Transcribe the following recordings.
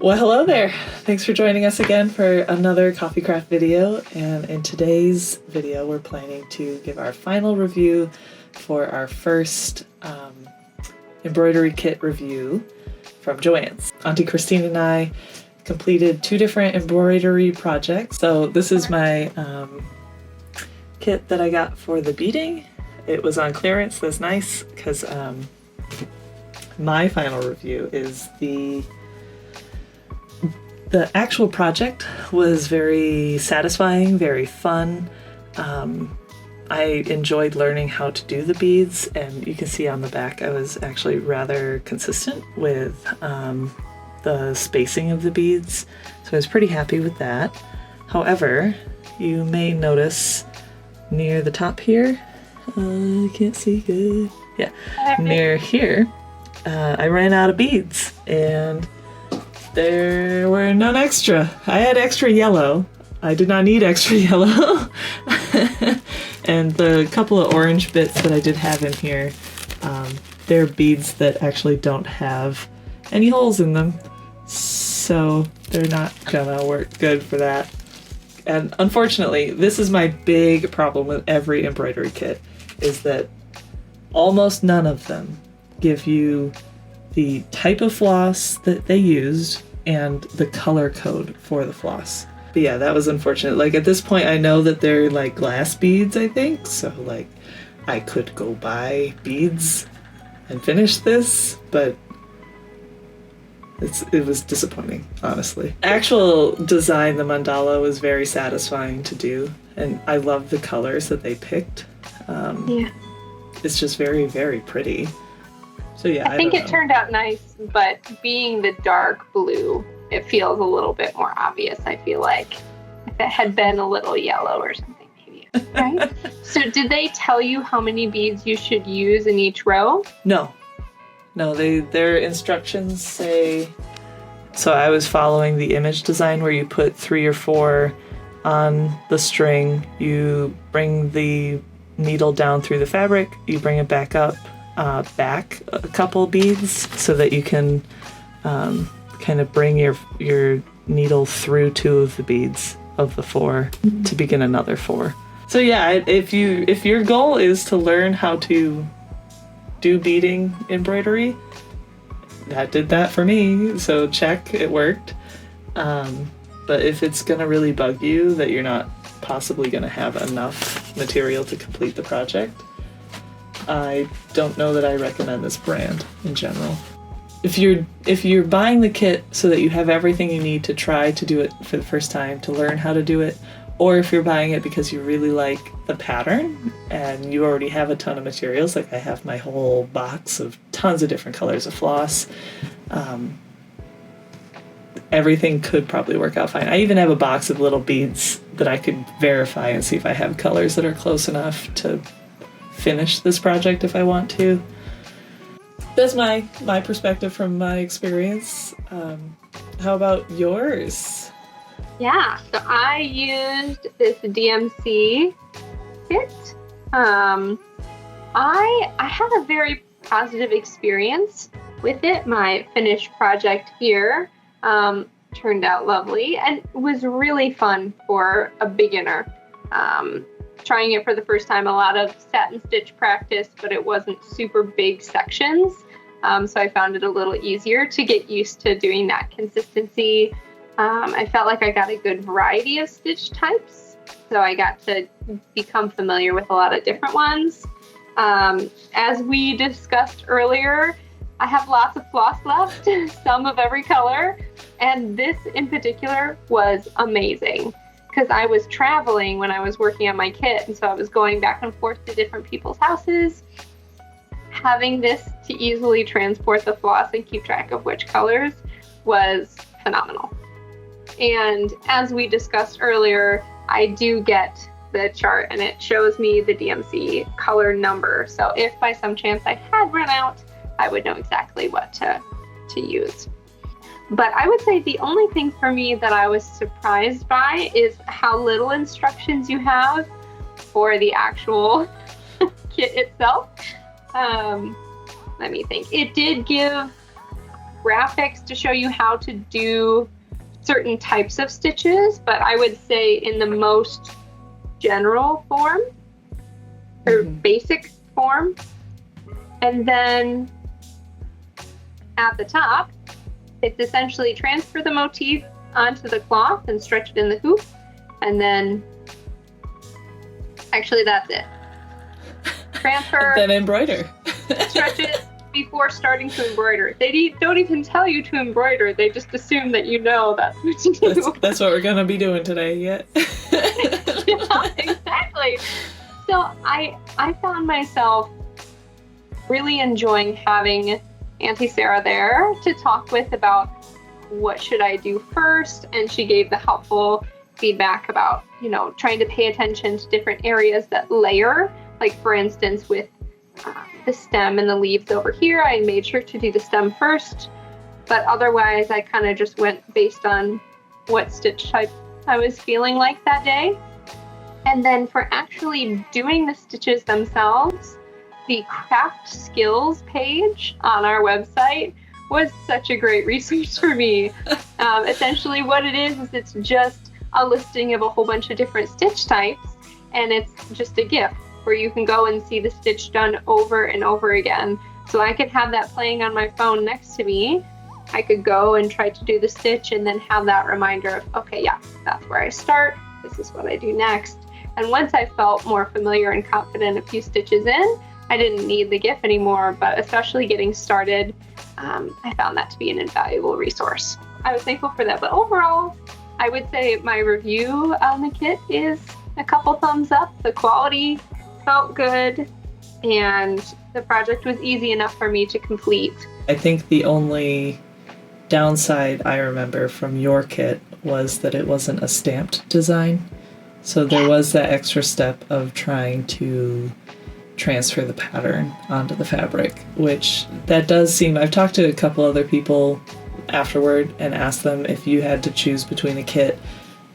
Well, hello there. Thanks for joining us again for another CoffeeCraft video. And in today's video, we're planning to give our final review for our first embroidery kit review from Joann's. Auntie Christine and I completed 2 different embroidery projects. So this is my kit that I got for the beading. It was on clearance. That's nice because my final review is the actual project was very satisfying, very fun. I enjoyed learning how to do the beads, and you can see on the back I was actually rather consistent with the spacing of the beads, so I was pretty happy with that. However, you may notice near the top here, I can't see good. Yeah, near here, I ran out of beads, and there were none extra. I had extra yellow. I did not need extra yellow. And the couple of orange bits that I did have in here, they're beads that actually don't have any holes in them. So they're not gonna work good for that. And unfortunately, this is my big problem with every embroidery kit, is that almost none of them give you the type of floss that they used and the color code for the floss. But yeah, that was unfortunate. Like at this point, I know that they're like glass beads, I think. So like I could go buy beads and finish this, but it was disappointing, honestly. Actual design, the mandala, was very satisfying to do. And I love the colors that they picked. Yeah. It's just very, very pretty. So yeah, I think it turned out nice, but being the dark blue, it feels a little bit more obvious, I feel like. If it had been a little yellow or something, maybe. Right? So did they tell you how many beads you should use in each row? No, their instructions say, so I was following the image design where you put 3 or 4 on the string, you bring the needle down through the fabric, you bring it back up, back a couple beads so that you can kind of bring your needle through 2 of the beads of the 4 to begin another 4. So yeah, if your goal is to learn how to do beading embroidery, that did that for me, so check, it worked. But if it's gonna really bug you that you're not possibly gonna have enough material to complete the project, I don't know that I recommend this brand in general. If you're buying the kit so that you have everything you need to try to do it for the first time, to learn how to do it, or if you're buying it because you really like the pattern and you already have a ton of materials, like I have my whole box of tons of different colors of floss, everything could probably work out fine. I even have a box of little beads that I could verify and see if I have colors that are close enough to finish this project if I want to. That's my perspective from my experience. How about yours? Yeah, so I used this DMC kit. I had a very positive experience with it. My finished project here turned out lovely and was really fun for a beginner. Trying it for the first time, a lot of satin stitch practice, but it wasn't super big sections. So I found it a little easier to get used to doing that consistency. I felt like I got a good variety of stitch types, so I got to become familiar with a lot of different ones. As we discussed earlier, I have lots of floss left, some of every color, and this in particular was amazing because I was traveling when I was working on my kit, and so I was going back and forth to different people's houses. Having this to easily transport the floss and keep track of which colors was phenomenal. And as we discussed earlier, I do get the chart and it shows me the DMC color number. So if by some chance I had run out, I would know exactly what to use. But I would say the only thing for me that I was surprised by is how little instructions you have for the actual kit itself. Let me think. It did give graphics to show you how to do certain types of stitches, but I would say in the most general form or basic form. And then at the top, it's essentially transfer the motif onto the cloth and stretch it in the hoop. And then, actually that's it. Transfer. Then embroider. Stretch it before starting to embroider. They don't even tell you to embroider. They just assume that you know that's what to do. That's what we're going to be doing today, yeah. Yeah, exactly. So I found myself really enjoying having Auntie Sarah there to talk with about what should I do first, and she gave the helpful feedback about, you know, trying to pay attention to different areas that layer. Like for instance, with the stem and the leaves over here, I made sure to do the stem first, but otherwise I kind of just went based on what stitch type I was feeling like that day. And then for actually doing the stitches themselves, the craft skills page on our website was such a great resource for me. Essentially what it is it's just a listing of a whole bunch of different stitch types, and it's just a GIF where you can go and see the stitch done over and over again. So I could have that playing on my phone next to me. I could go and try to do the stitch and then have that reminder of, okay, yeah, that's where I start. This is what I do next. And once I felt more familiar and confident a few stitches in, I didn't need the GIF anymore, but especially getting started, I found that to be an invaluable resource. I was thankful for that, but overall, I would say my review on the kit is a couple thumbs up. The quality felt good, and the project was easy enough for me to complete. I think the only downside I remember from your kit was that it wasn't a stamped design. So there was that extra step of trying to transfer the pattern onto the fabric, which that does seem, I've talked to a couple other people afterward and asked them if you had to choose between a kit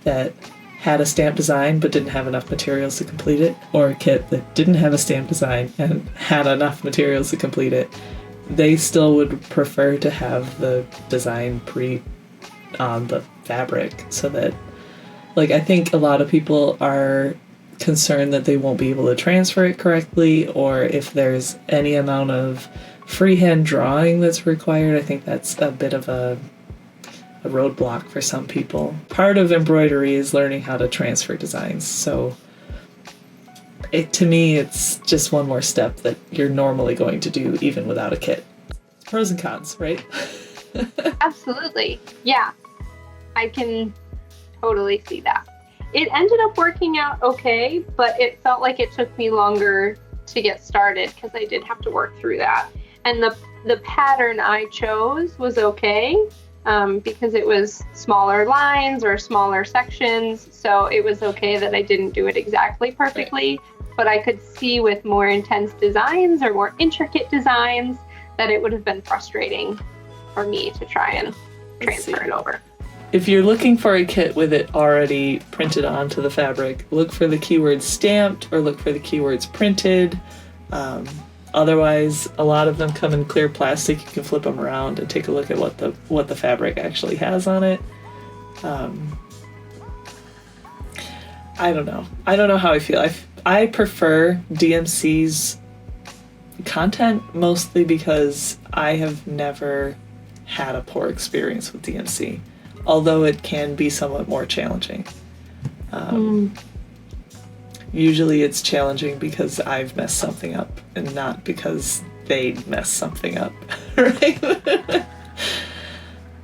that had a stamp design but didn't have enough materials to complete it, or a kit that didn't have a stamp design and had enough materials to complete it, they still would prefer to have the design on the fabric, so that, like, I think a lot of people are concerned that they won't be able to transfer it correctly, or if there's any amount of freehand drawing that's required. I think that's a bit of a roadblock for some people. Part of embroidery is learning how to transfer designs, so to me it's just one more step that you're normally going to do even without a kit. Pros and cons, right? Absolutely. Yeah, I can totally see that. It ended up working out okay, but it felt like it took me longer to get started because I did have to work through that. And the pattern I chose was okay, because it was smaller lines or smaller sections, so it was okay that I didn't do it exactly perfectly, but I could see with more intense designs or more intricate designs that it would have been frustrating for me to try and transfer it over. If you're looking for a kit with it already printed onto the fabric, look for the keywords stamped or look for the keywords printed. Otherwise, a lot of them come in clear plastic. You can flip them around and take a look at what the fabric actually has on it. I don't know. I don't know how I feel. I prefer DMC's content mostly because I have never had a poor experience with DMC, although it can be somewhat more challenging. Usually it's challenging because I've messed something up and not because they messed something up, right?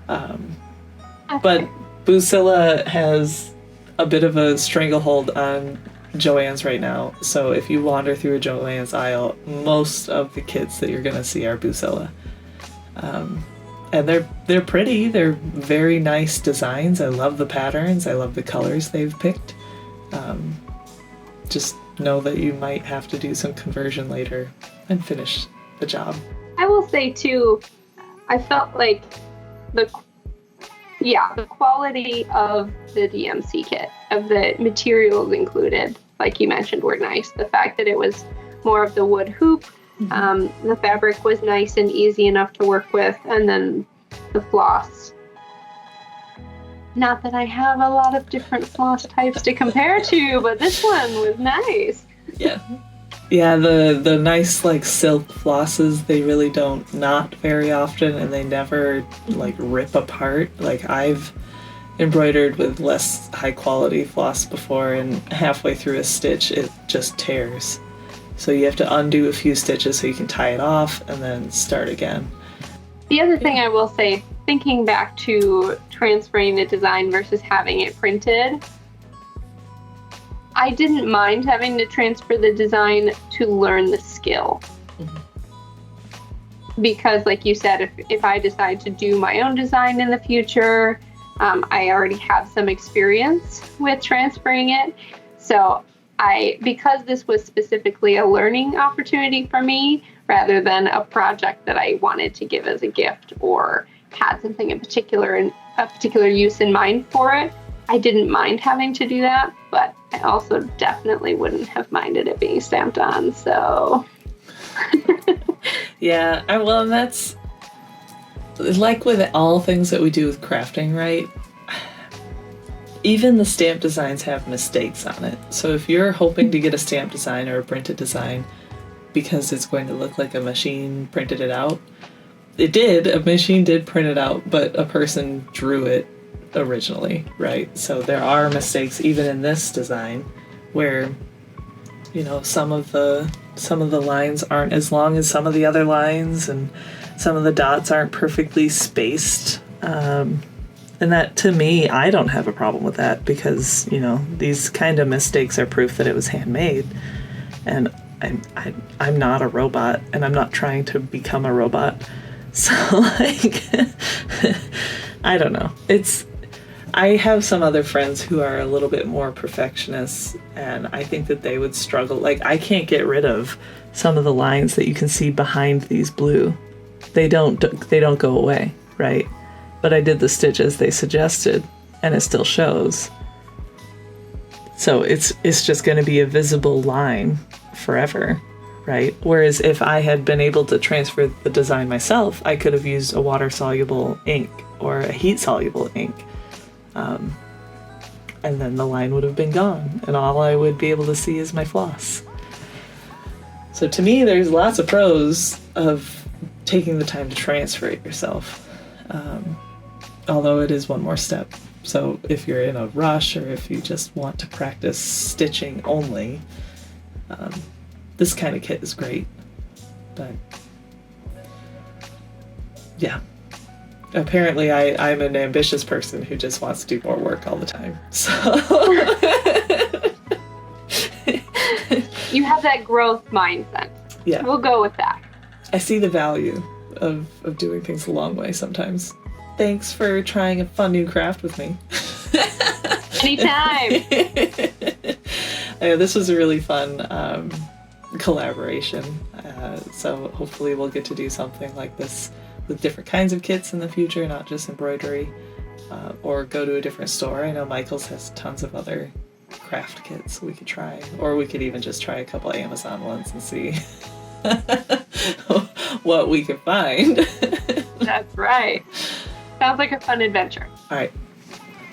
But Busilla has a bit of a stranglehold on Joann's right now, so if you wander through a Joann's aisle, most of the kits that you're going to see are Busilla. And they're pretty, they're very nice designs. I love the patterns, I love the colors they've picked. Just know that you might have to do some conversion later and finish the job. I will say too, I felt like the quality of the DMC kit, of the materials included, like you mentioned, were nice. The fact that it was more of the wood hoop, the fabric was nice and easy enough to work with, and then the floss. Not that I have a lot of different floss types to compare to, but this one was nice. Yeah. Yeah, the nice like silk flosses, they really don't knot very often, and they never like rip apart. Like I've embroidered with less high quality floss before, and halfway through a stitch it just tears. So you have to undo a few stitches so you can tie it off and then start again. The other thing I will say, thinking back to transferring the design versus having it printed, I didn't mind having to transfer the design to learn the skill. Mm-hmm. Because like you said, if I decide to do my own design in the future, I already have some experience with transferring it. So because this was specifically a learning opportunity for me, rather than a project that I wanted to give as a gift or had something in particular and a particular use in mind for it, I didn't mind having to do that, but I also definitely wouldn't have minded it being stamped on, so. Yeah, well, and that's like with all things that we do with crafting, right? Even the stamp designs have mistakes on it. So if you're hoping to get a stamp design or a printed design because it's going to look like a machine printed it out, a machine did print it out, but a person drew it originally, right? So there are mistakes even in this design where, you know, some of the lines aren't as long as some of the other lines, and some of the dots aren't perfectly spaced. And that, to me, I don't have a problem with that, because, you know, these kind of mistakes are proof that it was handmade. And I'm not a robot, and I'm not trying to become a robot. So, like, I don't know. I have some other friends who are a little bit more perfectionists, and I think that they would struggle. Like, I can't get rid of some of the lines that you can see behind these blue. They don't go away, right? But I did the stitches they suggested, and it still shows. So it's just going to be a visible line forever, right? Whereas if I had been able to transfer the design myself, I could have used a water-soluble ink or a heat-soluble ink. And then the line would have been gone, and all I would be able to see is my floss. So to me, there's lots of pros of taking the time to transfer it yourself. Although it is one more step. So if you're in a rush, or if you just want to practice stitching only, this kind of kit is great. But yeah, apparently I'm an ambitious person who just wants to do more work all the time. So you have that growth mindset. Yeah, we'll go with that. I see the value of doing things the long way sometimes. Thanks for trying a fun new craft with me. Anytime. This was a really fun collaboration. So hopefully we'll get to do something like this with different kinds of kits in the future, not just embroidery, or go to a different store. I know Michael's has tons of other craft kits we could try, or we could even just try a couple Amazon ones and see what we can find. That's right. Sounds like a fun adventure. All right.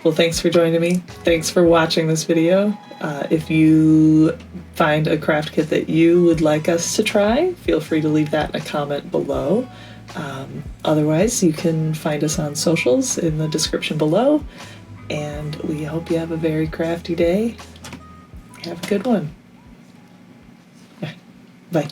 Well, thanks for joining me. Thanks for watching this video. If you find a craft kit that you would like us to try, feel free to leave that in a comment below. Otherwise, you can find us on socials in the description below. And we hope you have a very crafty day. Have a good one. Bye.